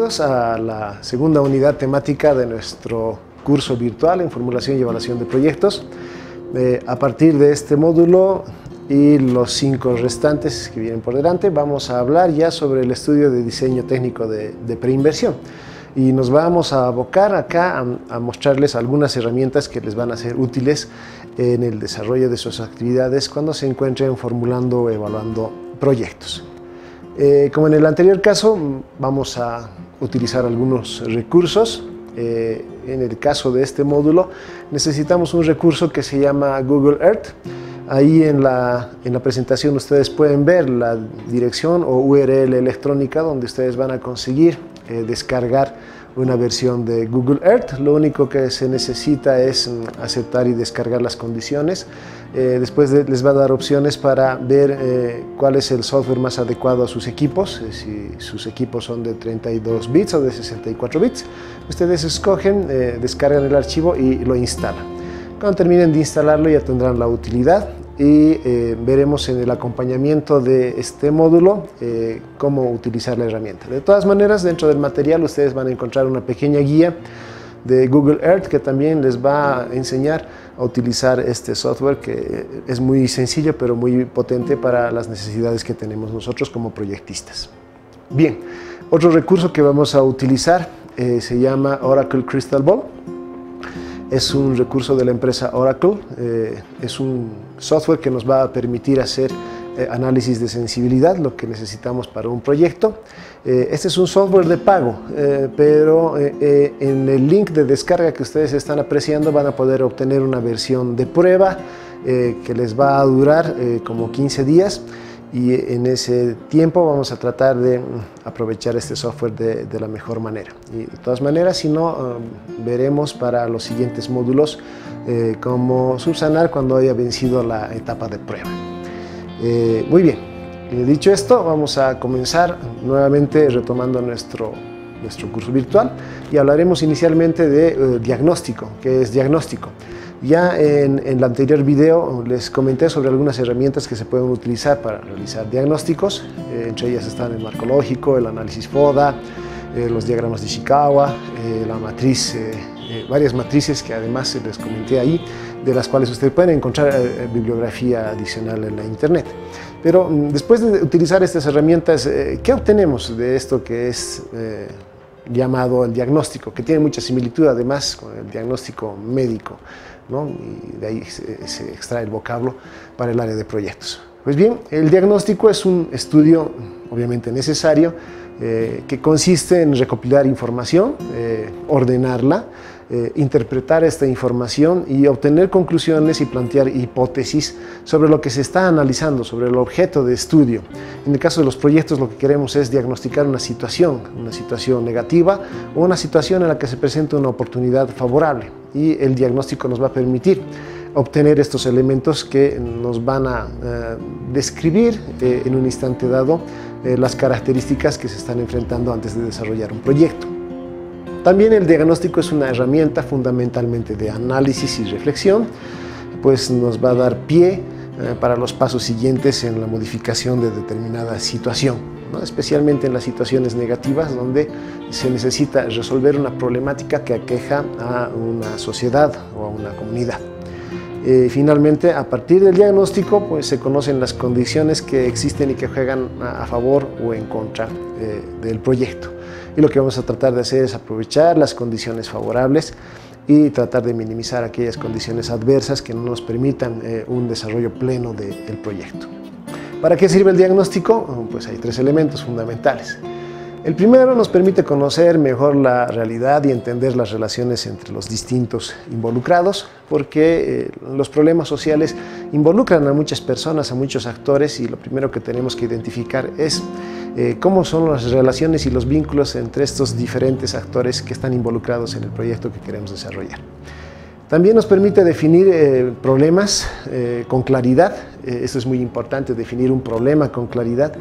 bienvenidos a la segunda unidad temática de nuestro curso virtual en formulación y evaluación de proyectos. A partir de este módulo y los 5 restantes que vienen por delante, vamos a hablar ya sobre el estudio de diseño técnico de preinversión. Y nos vamos a abocar acá a mostrarles algunas herramientas que les van a ser útiles en el desarrollo de sus actividades cuando se encuentren formulando o evaluando proyectos. Como en el anterior caso, vamos a utilizar algunos recursos. En el caso de este módulo, necesitamos un recurso que se llama Google Earth. Ahí en la presentación ustedes pueden ver la dirección o URL electrónica donde ustedes van a conseguir descargar una versión de Google Earth. Lo único que se necesita es aceptar y descargar las condiciones. Después les va a dar opciones para ver cuál es el software más adecuado a sus equipos, si sus equipos son de 32 bits o de 64 bits. Ustedes escogen, descargan el archivo y lo instalan. Cuando terminen de instalarlo ya tendrán la utilidad y veremos en el acompañamiento de este módulo cómo utilizar la herramienta. De todas maneras, dentro del material ustedes van a encontrar una pequeña guía de Google Earth que también les va a enseñar a utilizar este software que es muy sencillo pero muy potente para las necesidades que tenemos nosotros como proyectistas. Bien, otro recurso que vamos a utilizar se llama Oracle Crystal Ball. Es un recurso de la empresa Oracle, es un software que nos va a permitir hacer análisis de sensibilidad, lo que necesitamos para un proyecto. Este es un software de pago, pero en el link de descarga que ustedes están apreciando van a poder obtener una versión de prueba que les va a durar como 15 días. Y en ese tiempo vamos a tratar de aprovechar este software de la mejor manera. Y de todas maneras, si no, veremos para los siguientes módulos cómo subsanar cuando haya vencido la etapa de prueba. Muy bien, dicho esto, vamos a comenzar nuevamente retomando nuestro curso virtual y hablaremos inicialmente de diagnóstico. ¿Qué es diagnóstico? Ya en el anterior video les comenté sobre algunas herramientas que se pueden utilizar para realizar diagnósticos. Entre ellas están el marco lógico, el análisis FODA, los diagramas de Ishikawa, la matriz, varias matrices que además les comenté ahí, de las cuales ustedes pueden encontrar bibliografía adicional en la internet. Pero después de utilizar estas herramientas, ¿qué obtenemos de esto que es llamado el diagnóstico? Que tiene mucha similitud además con el diagnóstico médico, ¿no? Y de ahí se extrae el vocablo para el área de proyectos. Pues bien, el diagnóstico es un estudio obviamente necesario que consiste en recopilar información, ordenarla, interpretar esta información y obtener conclusiones y plantear hipótesis sobre lo que se está analizando, sobre el objeto de estudio. En el caso de los proyectos lo que queremos es diagnosticar una situación negativa o una situación en la que se presenta una oportunidad favorable, y el diagnóstico nos va a permitir obtener estos elementos que nos van a describir en un instante dado las características que se están enfrentando antes de desarrollar un proyecto. También el diagnóstico es una herramienta fundamentalmente de análisis y reflexión, pues nos va a dar pie para los pasos siguientes en la modificación de determinada situación, ¿no? Especialmente en las situaciones negativas donde se necesita resolver una problemática que aqueja a una sociedad o a una comunidad. Finalmente, a partir del diagnóstico, pues, se conocen las condiciones que existen y que juegan a favor o en contra del proyecto. Y lo que vamos a tratar de hacer es aprovechar las condiciones favorables y tratar de minimizar aquellas condiciones adversas que no nos permitan un desarrollo pleno del proyecto. ¿Para qué sirve el diagnóstico? Pues hay 3 elementos fundamentales. El primero nos permite conocer mejor la realidad y entender las relaciones entre los distintos involucrados, porque los problemas sociales involucran a muchas personas, a muchos actores, y lo primero que tenemos que identificar es cómo son las relaciones y los vínculos entre estos diferentes actores que están involucrados en el proyecto que queremos desarrollar. También nos permite definir problemas con claridad. Esto es muy importante, definir un problema con claridad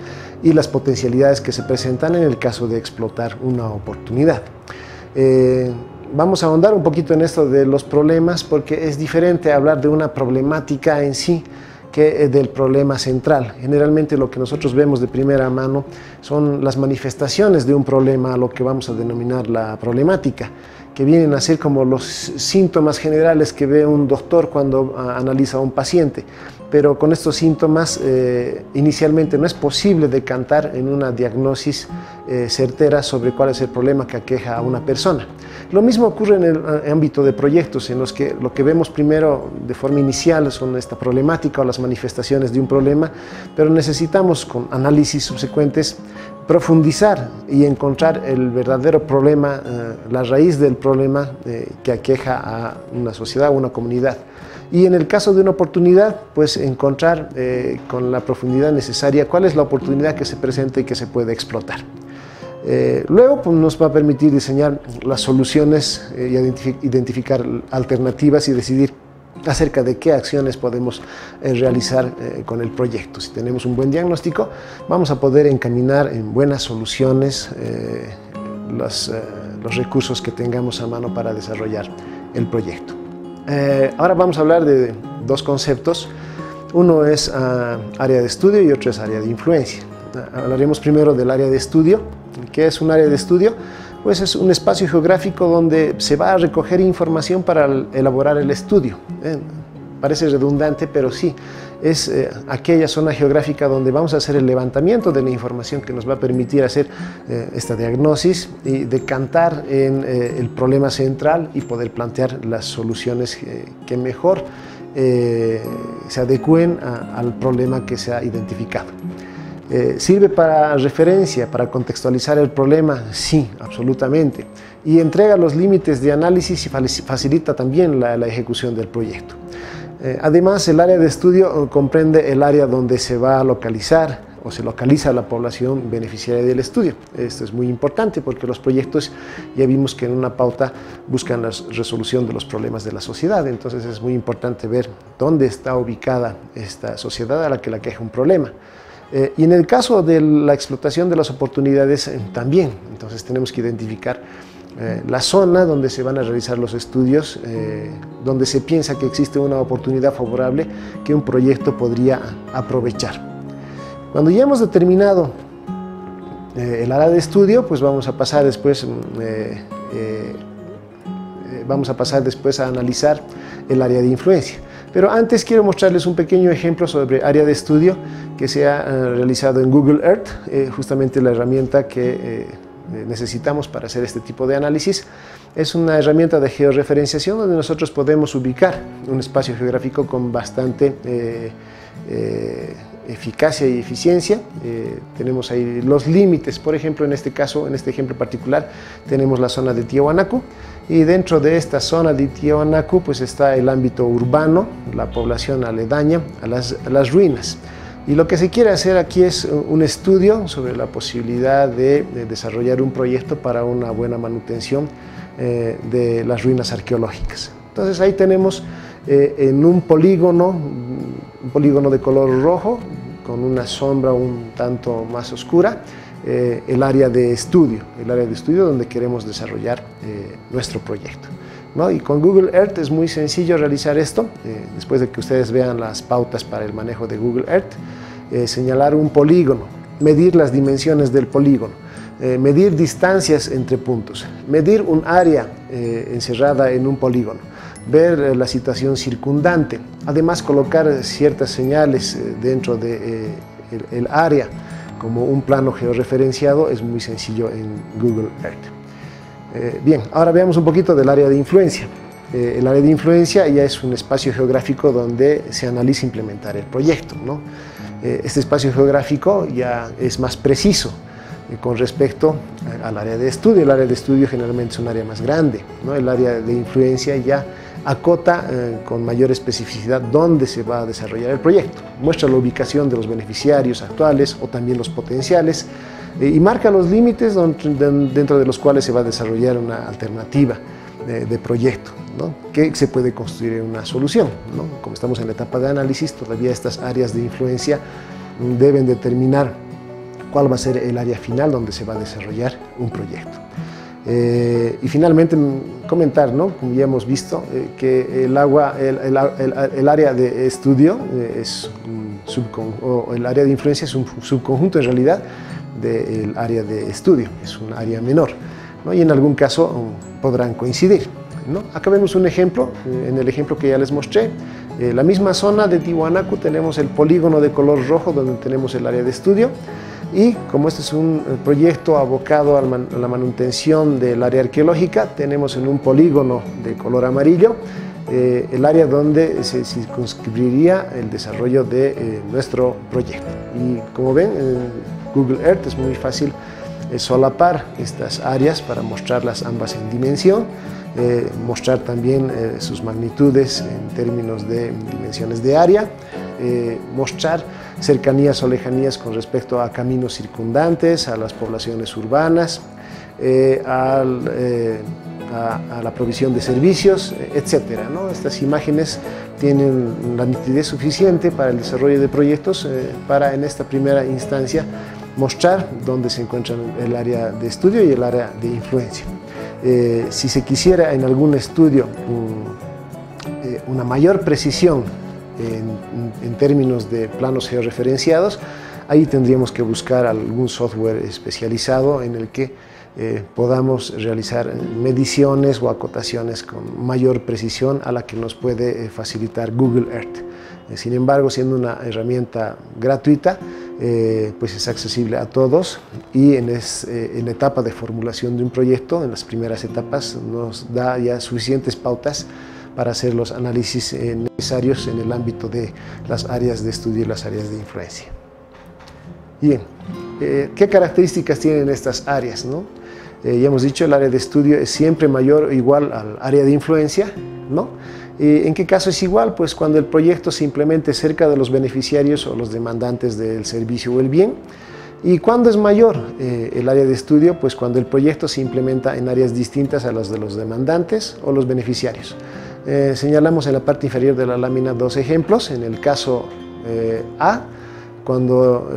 y las potencialidades que se presentan en el caso de explotar una oportunidad. Vamos a ahondar un poquito en esto de los problemas porque es diferente hablar de una problemática en sí que del problema central. Generalmente lo que nosotros vemos de primera mano son las manifestaciones de un problema, lo que vamos a denominar la problemática, que vienen a ser como los síntomas generales que ve un doctor cuando analiza a un paciente. Pero con estos síntomas inicialmente no es posible decantar en una diagnosis certera sobre cuál es el problema que aqueja a una persona. Lo mismo ocurre en el ámbito de proyectos, en los que lo que vemos primero de forma inicial son esta problemática o las manifestaciones de un problema, pero necesitamos con análisis subsecuentes profundizar y encontrar el verdadero problema, la raíz del problema que aqueja a una sociedad o una comunidad. Y en el caso de una oportunidad, pues encontrar con la profundidad necesaria cuál es la oportunidad que se presenta y que se puede explotar. Luego pues, nos va a permitir diseñar las soluciones y identificar alternativas y decidir acerca de qué acciones podemos realizar con el proyecto. Si tenemos un buen diagnóstico, vamos a poder encaminar en buenas soluciones los recursos que tengamos a mano para desarrollar el proyecto. Ahora vamos a hablar de dos conceptos. Uno es área de estudio y otro es área de influencia. Hablaremos primero del área de estudio. ¿Qué es un área de estudio? Pues es un espacio geográfico donde se va a recoger información para elaborar el estudio. Parece redundante, pero sí, es aquella zona geográfica donde vamos a hacer el levantamiento de la información que nos va a permitir hacer esta diagnosis y decantar en el problema central y poder plantear las soluciones que mejor se adecúen al problema que se ha identificado. ¿Sirve para referencia, para contextualizar el problema? Sí, absolutamente. Y entrega los límites de análisis y facilita también la ejecución del proyecto. Además, el área de estudio comprende el área donde se va a localizar o se localiza la población beneficiaria del estudio. Esto es muy importante porque los proyectos ya vimos que en una pauta buscan la resolución de los problemas de la sociedad. Entonces es muy importante ver dónde está ubicada esta sociedad a la que le aqueja un problema. Y en el caso de la explotación de las oportunidades también, entonces tenemos que identificar la zona donde se van a realizar los estudios, donde se piensa que existe una oportunidad favorable que un proyecto podría aprovechar. Cuando ya hemos determinado el área de estudio, pues vamos a pasar después a analizar el área de influencia. Pero antes quiero mostrarles un pequeño ejemplo sobre área de estudio que se ha realizado en Google Earth, justamente la herramienta que necesitamos para hacer este tipo de análisis. Es una herramienta de georreferenciación donde nosotros podemos ubicar un espacio geográfico con bastante eficacia y eficiencia. Tenemos ahí los límites, por ejemplo, en este caso, en este ejemplo particular, tenemos la zona de Tiahuanaco. Y dentro de esta zona de Tiahuanaco pues está el ámbito urbano, la población aledaña a las ruinas. Y lo que se quiere hacer aquí es un estudio sobre la posibilidad de desarrollar un proyecto para una buena manutención de las ruinas arqueológicas. Entonces ahí tenemos en un polígono de color rojo, con una sombra un tanto más oscura, el área de estudio donde queremos desarrollar nuestro proyecto, ¿no? Y con Google Earth es muy sencillo realizar esto. Después de que ustedes vean las pautas para el manejo de Google Earth, señalar un polígono, medir las dimensiones del polígono, medir distancias entre puntos, medir un área encerrada en un polígono, ver la situación circundante, además colocar ciertas señales dentro del área como un plano georreferenciado. Es muy sencillo en Google Earth. Bien, ahora veamos un poquito del área de influencia. El área de influencia ya es un espacio geográfico donde se analiza implementar el proyecto, ¿no? Este espacio geográfico ya es más preciso con respecto al área de estudio. El área de estudio generalmente es un área más grande, ¿no? El área de influencia ya acota con mayor especificidad dónde se va a desarrollar el proyecto. Muestra la ubicación de los beneficiarios actuales o también los potenciales y marca los límites dentro de los cuales se va a desarrollar una alternativa de proyecto, ¿no? Que se puede construir en una solución, ¿no? Como estamos en la etapa de análisis, todavía estas áreas de influencia deben determinar cuál va a ser el área final donde se va a desarrollar un proyecto. Y finalmente comentar, ¿no?, como ya hemos visto, que el área de estudio es o el área de influencia es un subconjunto en realidad del área de estudio, es un área menor, ¿no?, y en algún caso podrán coincidir, ¿no? Acá vemos un ejemplo, en el ejemplo que ya les mostré, la misma zona de Tiwanaku tenemos el polígono de color rojo donde tenemos el área de estudio. Y como este es un proyecto abocado a la manutención del área arqueológica, tenemos en un polígono de color amarillo el área donde se circunscribiría el desarrollo de nuestro proyecto. Y como ven, en Google Earth es muy fácil solapar estas áreas para mostrarlas ambas en dimensión, mostrar también sus magnitudes en términos de dimensiones de área, mostrar cercanías o lejanías con respecto a caminos circundantes, a las poblaciones urbanas, a la provisión de servicios, etc., ¿no? Estas imágenes tienen la nitidez suficiente para el desarrollo de proyectos para en esta primera instancia mostrar dónde se encuentran el área de estudio y el área de influencia. Si se quisiera en algún estudio una mayor precisión en términos de planos georreferenciados, ahí tendríamos que buscar algún software especializado en el que podamos realizar mediciones o acotaciones con mayor precisión a la que nos puede facilitar Google Earth. Sin embargo, siendo una herramienta gratuita, pues es accesible a todos y en la etapa de formulación de un proyecto, en las primeras etapas, nos da ya suficientes pautas para hacer los análisis necesarios en el ámbito de las áreas de estudio y las áreas de influencia. Bien, ¿qué características tienen estas áreas, ¿no? Ya hemos dicho, el área de estudio es siempre mayor o igual al área de influencia, ¿no? ¿En qué caso es igual? Pues cuando el proyecto se implemente cerca de los beneficiarios o los demandantes del servicio o el bien. ¿Y cuándo es mayor el área de estudio? Pues cuando el proyecto se implementa en áreas distintas a las de los demandantes o los beneficiarios. Señalamos en la parte inferior de la lámina dos ejemplos. En el caso A, cuando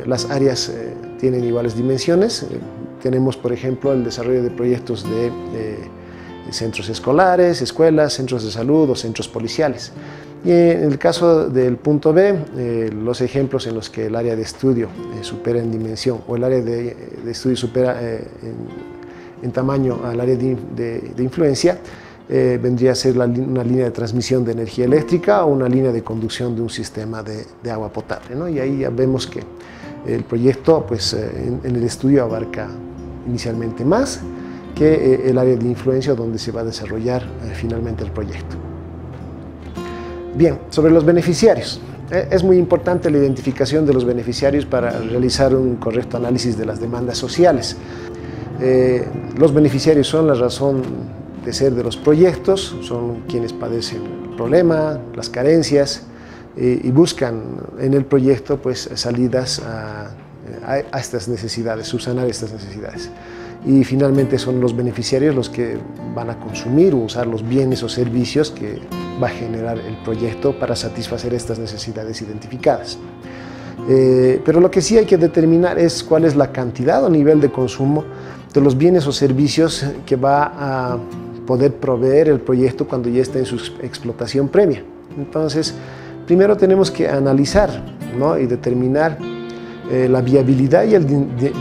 las áreas tienen iguales dimensiones, tenemos, por ejemplo, el desarrollo de proyectos de centros escolares, escuelas, centros de salud o centros policiales. Y en el caso del punto B, los ejemplos en los que el área de estudio supera en dimensión o el área de estudio supera en tamaño al área de influencia, vendría a ser una línea de transmisión de energía eléctrica o una línea de conducción de un sistema de agua potable, ¿no? Y ahí ya vemos que el proyecto, pues, en el estudio abarca inicialmente más que el área de influencia donde se va a desarrollar finalmente el proyecto. Bien, sobre los beneficiarios. Es muy importante la identificación de los beneficiarios para realizar un correcto análisis de las demandas sociales. Los beneficiarios son la razón de ser de los proyectos, son quienes padecen el problema, las carencias y buscan en el proyecto, pues, salidas a estas necesidades, subsanar estas necesidades. Y finalmente son los beneficiarios los que van a consumir o usar los bienes o servicios que va a generar el proyecto para satisfacer estas necesidades identificadas. Pero lo que sí hay que determinar es cuál es la cantidad o nivel de consumo de los bienes o servicios que va a poder proveer el proyecto cuando ya está en su explotación previa. Entonces, primero tenemos que analizar, ¿no?, y determinar la viabilidad y el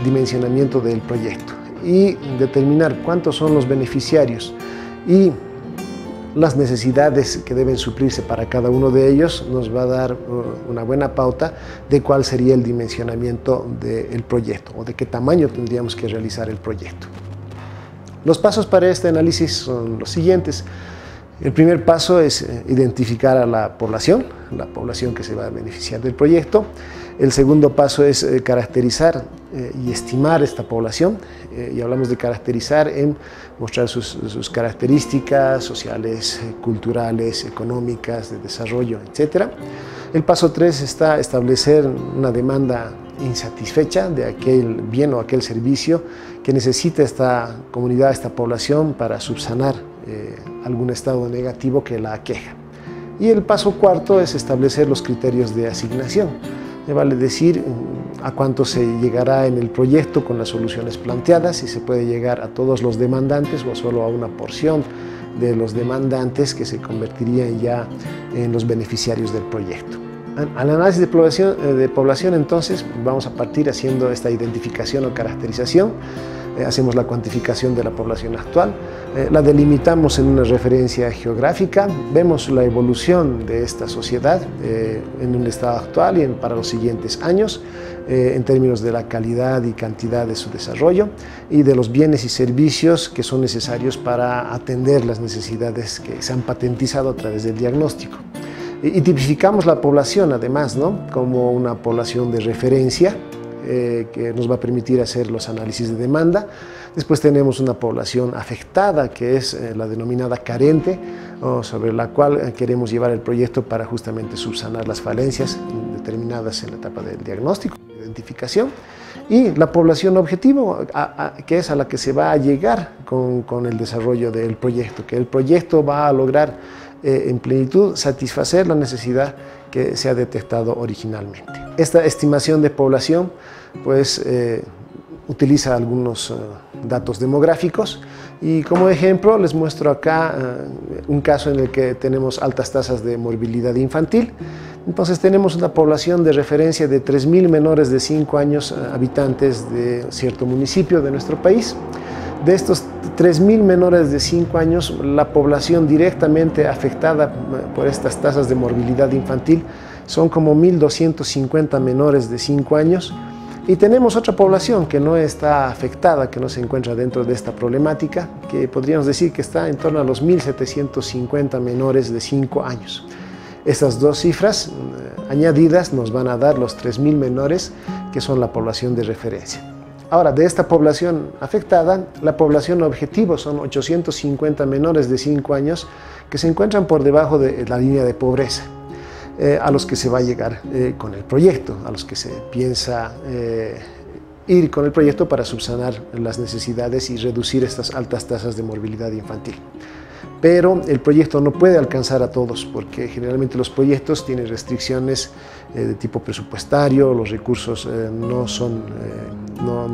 dimensionamiento del proyecto y determinar cuántos son los beneficiarios y las necesidades que deben suplirse para cada uno de ellos nos va a dar una buena pauta de cuál sería el dimensionamiento del proyecto o de qué tamaño tendríamos que realizar el proyecto. Los pasos para este análisis son los siguientes. El primer paso es identificar a la población que se va a beneficiar del proyecto. El segundo paso es caracterizar y estimar esta población. Y hablamos de caracterizar en mostrar sus características sociales, culturales, económicas, de desarrollo, etc. El paso 3 está establecer una demanda insatisfecha de aquel bien o aquel servicio que necesita esta comunidad, esta población para subsanar algún estado negativo que la aqueja. Y el paso 4 es establecer los criterios de asignación. vale decir a cuánto se llegará en el proyecto con las soluciones planteadas, si se puede llegar a todos los demandantes o solo a una porción de los demandantes que se convertirían ya en los beneficiarios del proyecto. Al análisis de población, entonces, vamos a partir haciendo esta identificación o caracterización. Hacemos la cuantificación de la población actual, la delimitamos en una referencia geográfica, vemos la evolución de esta sociedad en un estado actual y para los siguientes años, en términos de la calidad y cantidad de su desarrollo y de los bienes y servicios que son necesarios para atender las necesidades que se han patentizado a través del diagnóstico. Y tipificamos la población además, ¿no?, como una población de referencia que nos va a permitir hacer los análisis de demanda. Después tenemos una población afectada, que es la denominada carente, sobre la cual queremos llevar el proyecto para justamente subsanar las falencias determinadas en la etapa del diagnóstico, identificación. Y la población objetivo, que es a la que se va a llegar con el desarrollo del proyecto, que el proyecto va a lograr en plenitud satisfacer la necesidad que se ha detectado originalmente. Esta estimación de población pues utiliza algunos datos demográficos y como ejemplo les muestro acá un caso en el que tenemos altas tasas de morbilidad infantil. Entonces tenemos una población de referencia de 3.000 menores de 5 años habitantes de cierto municipio de nuestro país. De estos 3.000 menores de 5 años, la población directamente afectada por estas tasas de morbilidad infantil son como 1.250 menores de 5 años. Y tenemos otra población que no está afectada, que no se encuentra dentro de esta problemática, que podríamos decir que está en torno a los 1.750 menores de 5 años. Estas dos cifras añadidas nos van a dar los 3.000 menores, que son la población de referencia. Ahora, de esta población afectada, la población objetivo son 850 menores de 5 años que se encuentran por debajo de la línea de pobreza, a los que se va a llegar con el proyecto, a los que se piensa ir con el proyecto para subsanar las necesidades y reducir estas altas tasas de morbilidad infantil. Pero el proyecto no puede alcanzar a todos porque generalmente los proyectos tienen restricciones de tipo presupuestario, los recursos no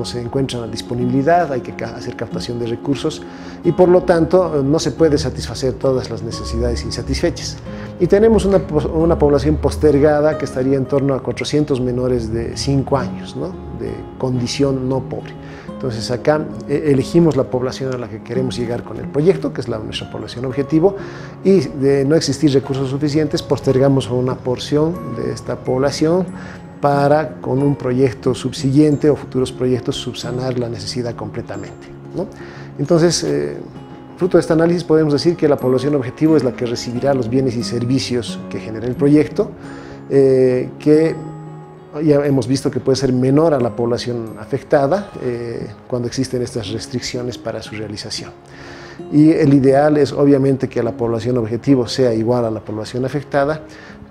se encuentran a disponibilidad, hay que hacer captación de recursos y por lo tanto no se puede satisfacer todas las necesidades insatisfechas. Y tenemos una población postergada que estaría en torno a 400 menores de 5 años, ¿no?, de condición no pobre. Entonces acá elegimos la población a la que queremos llegar con el proyecto, que es nuestra población objetivo, y de no existir recursos suficientes, postergamos una porción de esta población para, con un proyecto subsiguiente o futuros proyectos, subsanar la necesidad completamente, ¿no? Entonces, fruto de este análisis podemos decir que la población objetivo es la que recibirá los bienes y servicios que genera el proyecto, que ya hemos visto que puede ser menor a la población afectada cuando existen estas restricciones para su realización. Y el ideal es obviamente que la población objetivo sea igual a la población afectada,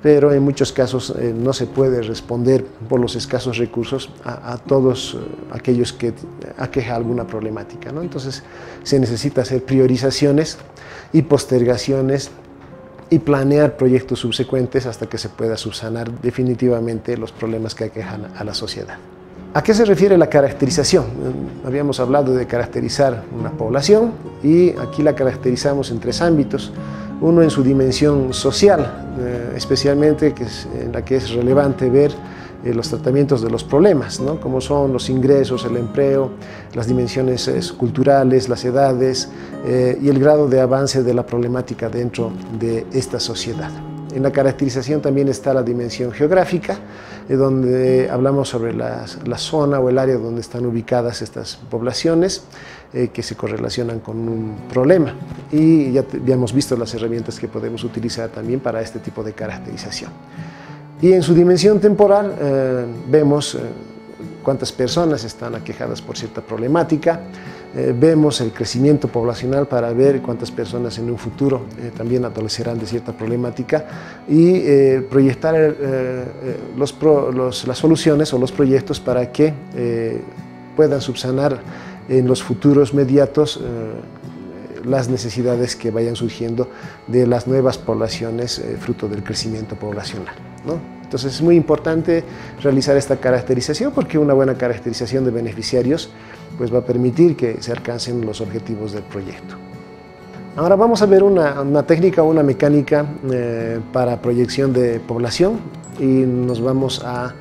pero en muchos casos no se puede responder por los escasos recursos a todos aquellos que aqueja alguna problemática, ¿no? Entonces se necesita hacer priorizaciones y postergaciones y planear proyectos subsecuentes hasta que se pueda subsanar definitivamente los problemas que aquejan a la sociedad. ¿A qué se refiere la caracterización? Habíamos hablado de caracterizar una población y aquí la caracterizamos en 3 ámbitos. Uno en su dimensión social, especialmente en la que es relevante ver los tratamientos de los problemas, ¿no?, como son los ingresos, el empleo, las dimensiones culturales, las edades y el grado de avance de la problemática dentro de esta sociedad. En la caracterización también está la dimensión geográfica, donde hablamos sobre la zona o el área donde están ubicadas estas poblaciones que se correlacionan con un problema. Y ya hemos visto las herramientas que podemos utilizar también para este tipo de caracterización. Y en su dimensión temporal vemos cuántas personas están aquejadas por cierta problemática, vemos el crecimiento poblacional para ver cuántas personas en un futuro también adolecerán de cierta problemática y proyectar las soluciones o los proyectos para que puedan subsanar en los futuros inmediatos las necesidades que vayan surgiendo de las nuevas poblaciones fruto del crecimiento poblacional. ¿no? Entonces es muy importante realizar esta caracterización, porque una buena caracterización de beneficiarios pues va a permitir que se alcancen los objetivos del proyecto. Ahora vamos a ver una técnica o una mecánica para proyección de población, y nos vamos a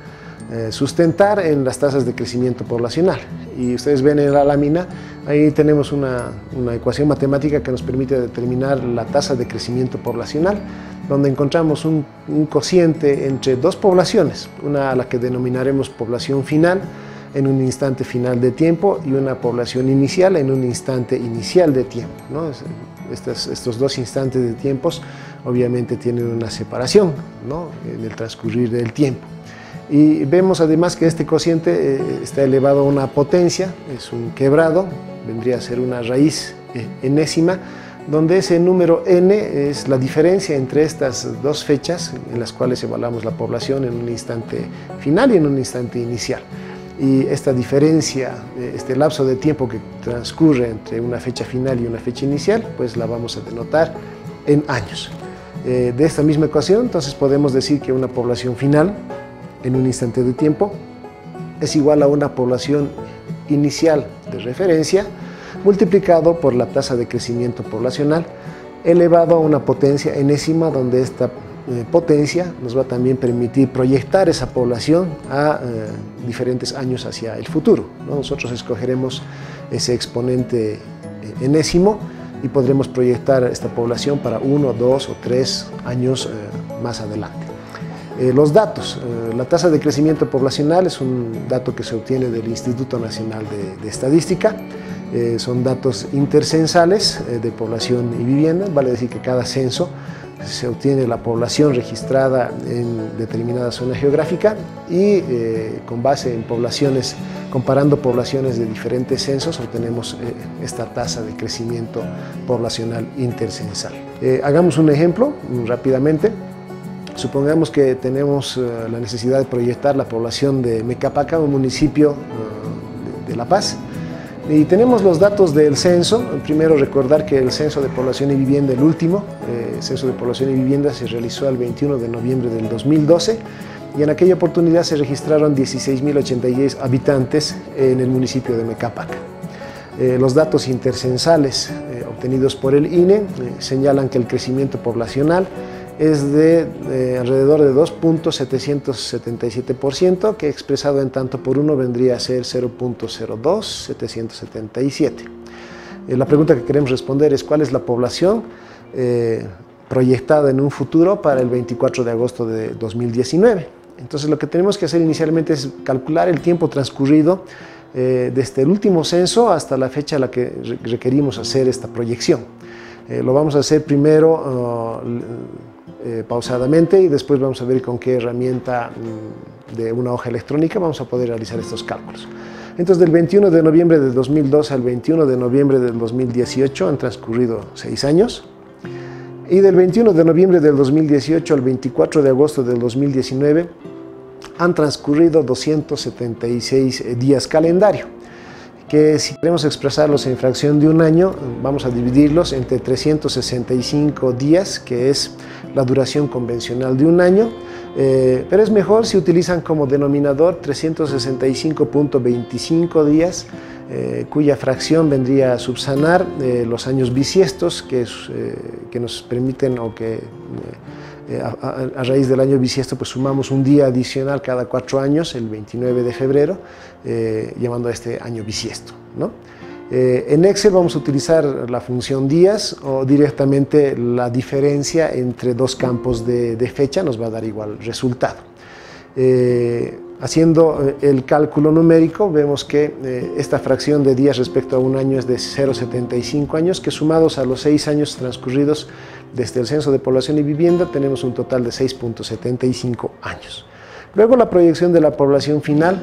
sustentar en las tasas de crecimiento poblacional. Y ustedes ven en la lámina, ahí tenemos una ecuación matemática que nos permite determinar la tasa de crecimiento poblacional, donde encontramos un cociente entre dos poblaciones, una a la que denominaremos población final en un instante final de tiempo, y una población inicial en un instante inicial de tiempo, ¿no? Estos dos instantes de tiempos obviamente tienen una separación, ¿no?, en el transcurrir del tiempo. Y vemos además que este cociente está elevado a una potencia, es un quebrado, vendría a ser una raíz enésima, donde ese número n es la diferencia entre estas dos fechas en las cuales evaluamos la población en un instante final y en un instante inicial. Y esta diferencia, este lapso de tiempo que transcurre entre una fecha final y una fecha inicial, pues la vamos a denotar en años. De esta misma ecuación, entonces podemos decir que una población final en un instante de tiempo es igual a una población inicial de referencia multiplicado por la tasa de crecimiento poblacional elevado a una potencia enésima, donde esta potencia nos va a también permitir proyectar esa población a diferentes años hacia el futuro, ¿no? Nosotros escogeremos ese exponente enésimo y podremos proyectar esta población para 1, 2 o 3 años más adelante. Los datos. La tasa de crecimiento poblacional es un dato que se obtiene del Instituto Nacional de Estadística. Son datos intercensales de población y vivienda, vale decir que cada censo se obtiene la población registrada en determinada zona geográfica, y con base en poblaciones, comparando poblaciones de diferentes censos, obtenemos esta tasa de crecimiento poblacional intercensal. Hagamos un ejemplo rápidamente. Supongamos que tenemos la necesidad de proyectar la población de Mecapaca, un municipio de La Paz, y tenemos los datos del censo. Primero, recordar que el censo de población y vivienda, el último censo de población y vivienda, se realizó el 21 de noviembre del 2012, y en aquella oportunidad se registraron 16.086 habitantes en el municipio de Mecapaca. Los datos intercensales obtenidos por el INE señalan que el crecimiento poblacional es de alrededor de 2.777%, que expresado en tanto por uno vendría a ser 0.02777. La pregunta que queremos responder es: ¿cuál es la población proyectada en un futuro para el 24 de agosto de 2019? Entonces, lo que tenemos que hacer inicialmente es calcular el tiempo transcurrido desde el último censo hasta la fecha a la que requerimos hacer esta proyección. Lo vamos a hacer primero pausadamente, y después vamos a ver con qué herramienta de una hoja electrónica vamos a poder realizar estos cálculos. Entonces, del 21 de noviembre de 2002 al 21 de noviembre del 2018 han transcurrido 6 años, y del 21 de noviembre del 2018 al 24 de agosto del 2019 han transcurrido 276 días calendario, que si queremos expresarlos en fracción de un año, vamos a dividirlos entre 365 días, que es la duración convencional de un año, pero es mejor si utilizan como denominador 365.25 días, cuya fracción vendría a subsanar los años bisiestos que nos permiten, o que a raíz del año bisiesto pues sumamos un día adicional cada 4 años, el 29 de febrero, llamando a este año bisiesto, ¿no? En Excel vamos a utilizar la función días, o directamente la diferencia entre dos campos de fecha nos va a dar igual resultado. Haciendo el cálculo numérico, vemos que esta fracción de días respecto a un año es de 0,75 años, que sumados a los 6 años transcurridos desde el censo de población y vivienda, tenemos un total de 6,75 años. Luego, la proyección de la población final,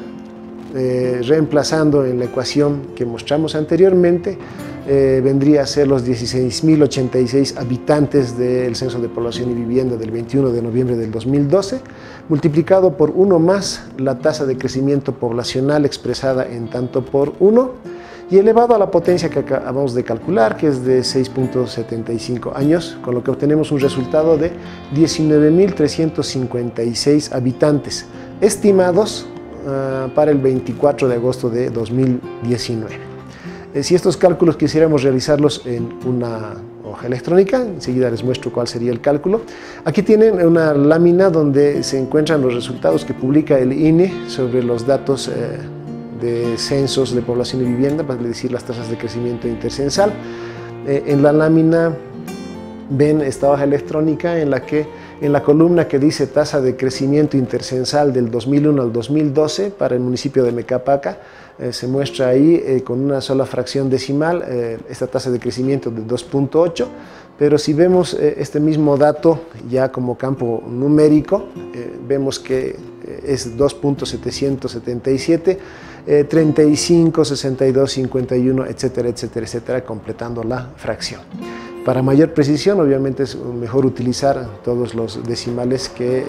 reemplazando en la ecuación que mostramos anteriormente, vendría a ser los 16.086 habitantes del censo de población y vivienda del 21 de noviembre del 2012, multiplicado por 1 más la tasa de crecimiento poblacional expresada en tanto por 1, y elevado a la potencia que acabamos de calcular, que es de 6.75 años, con lo que obtenemos un resultado de 19.356 habitantes estimados para el 24 de agosto de 2019. Si estos cálculos quisiéramos realizarlos en una hoja electrónica, enseguida les muestro cuál sería el cálculo. Aquí tienen una lámina donde se encuentran los resultados que publica el INE sobre los datos de censos de población y vivienda, para decir las tasas de crecimiento intercensal. En la lámina ven esta hoja electrónica en la que en la columna que dice tasa de crecimiento intercensal del 2001 al 2012 para el municipio de Mecapaca, se muestra ahí con una sola fracción decimal esta tasa de crecimiento de 2.8, pero si vemos este mismo dato ya como campo numérico, vemos que es 2.777, 35, 62, 51, etcétera, etcétera, etcétera, completando la fracción. Para mayor precisión, obviamente es mejor utilizar todos los decimales que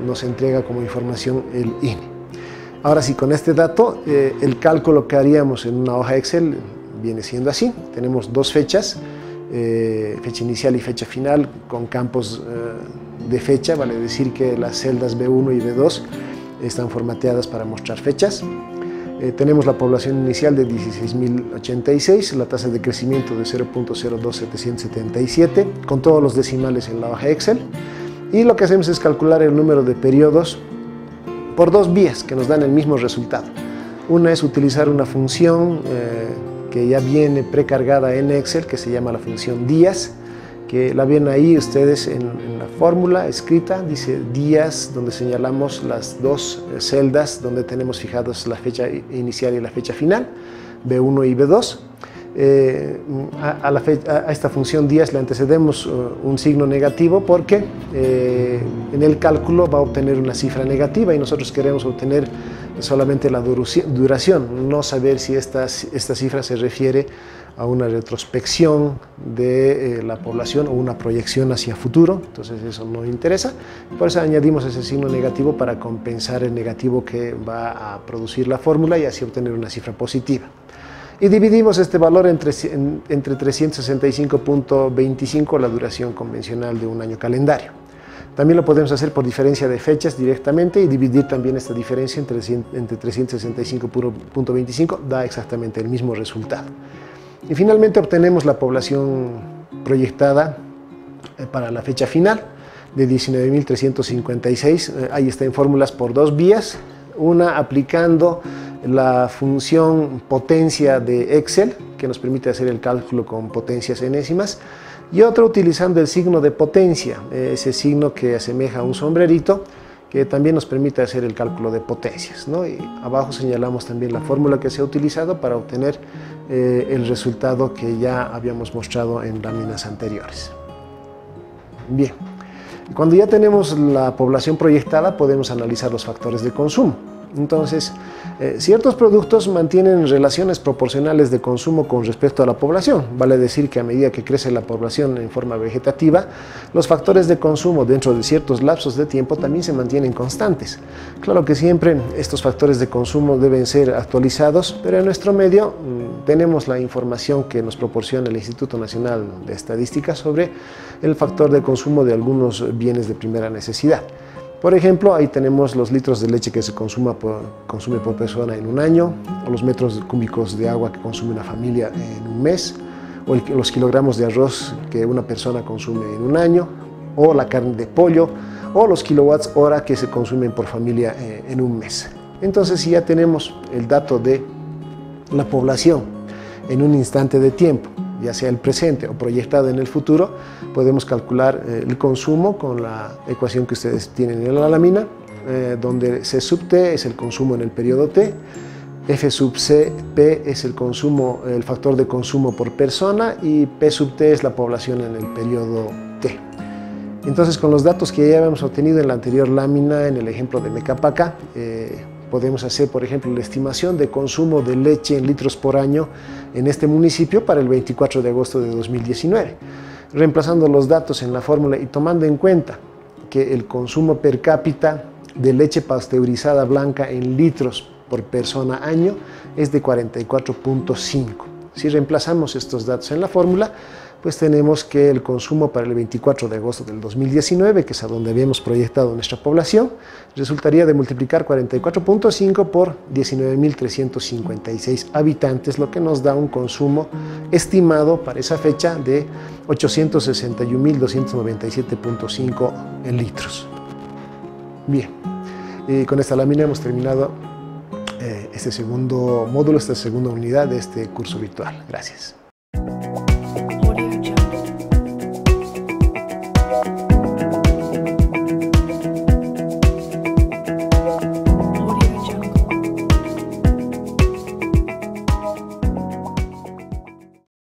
nos entrega como información el INE. Ahora sí, con este dato, el cálculo que haríamos en una hoja Excel viene siendo así. Tenemos dos fechas, fecha inicial y fecha final, con campos de fecha, vale decir que las celdas B1 y B2 están formateadas para mostrar fechas. Tenemos la población inicial de 16.086, la tasa de crecimiento de 0.02777, con todos los decimales en la hoja Excel. Y lo que hacemos es calcular el número de periodos por dos vías que nos dan el mismo resultado. Una es utilizar una función que ya viene precargada en Excel, que se llama la función días, que la ven ahí ustedes en la fórmula escrita, dice días, donde señalamos las dos celdas donde tenemos fijados la fecha inicial y la fecha final, B1 y B2. A esta función días le antecedemos un signo negativo porque en el cálculo va a obtener una cifra negativa y nosotros queremos obtener solamente la duración, no saber si esta cifra se refiere a una retrospección de la población o una proyección hacia futuro, entonces eso no interesa. Por eso añadimos ese signo negativo para compensar el negativo que va a producir la fórmula y así obtener una cifra positiva. Y dividimos este valor entre 365.25, la duración convencional de un año calendario. También lo podemos hacer por diferencia de fechas directamente y dividir también esta diferencia entre 365.25, da exactamente el mismo resultado. Y finalmente obtenemos la población proyectada para la fecha final de 19.356. Ahí está en fórmulas por dos vías, una aplicando la función potencia de Excel, que nos permite hacer el cálculo con potencias enésimas, y otra utilizando el signo de potencia, ese signo que asemeja a un sombrerito, que también nos permite hacer el cálculo de potencias, ¿no? Y abajo señalamos también la fórmula que se ha utilizado para obtener el resultado que ya habíamos mostrado en láminas anteriores. Bien, cuando ya tenemos la población proyectada, podemos analizar los factores de consumo. Entonces, ciertos productos mantienen relaciones proporcionales de consumo con respecto a la población. Vale decir que a medida que crece la población en forma vegetativa, los factores de consumo dentro de ciertos lapsos de tiempo también se mantienen constantes. Claro que siempre estos factores de consumo deben ser actualizados, pero en nuestro medio tenemos la información que nos proporciona el Instituto Nacional de Estadística sobre el factor de consumo de algunos bienes de primera necesidad. Por ejemplo, ahí tenemos los litros de leche que se consume por persona en un año, o los metros cúbicos de agua que consume una familia en un mes, o los kilogramos de arroz que una persona consume en un año, o la carne de pollo, o los kilowatts hora que se consumen por familia en un mes. Entonces, si ya tenemos el dato de la población en un instante de tiempo, ya sea el presente o proyectado en el futuro, podemos calcular el consumo con la ecuación que ustedes tienen en la lámina, donde C sub T es el consumo en el periodo T, F sub C, P es el factor de consumo por persona y P sub T es la población en el periodo T. Entonces, con los datos que ya habíamos obtenido en la anterior lámina, en el ejemplo de Mecapaca, podemos hacer, por ejemplo, la estimación de consumo de leche en litros por año en este municipio para el 24 de agosto de 2019. Reemplazando los datos en la fórmula y tomando en cuenta que el consumo per cápita de leche pasteurizada blanca en litros por persona año es de 44.5. Si reemplazamos estos datos en la fórmula, pues tenemos que el consumo para el 24 de agosto del 2019, que es a donde habíamos proyectado nuestra población, resultaría de multiplicar 44.5 por 19.356 habitantes, lo que nos da un consumo estimado para esa fecha de 861.297.5 litros. Bien, con esta lámina hemos terminado este segundo módulo, esta segunda unidad de este curso virtual. Gracias.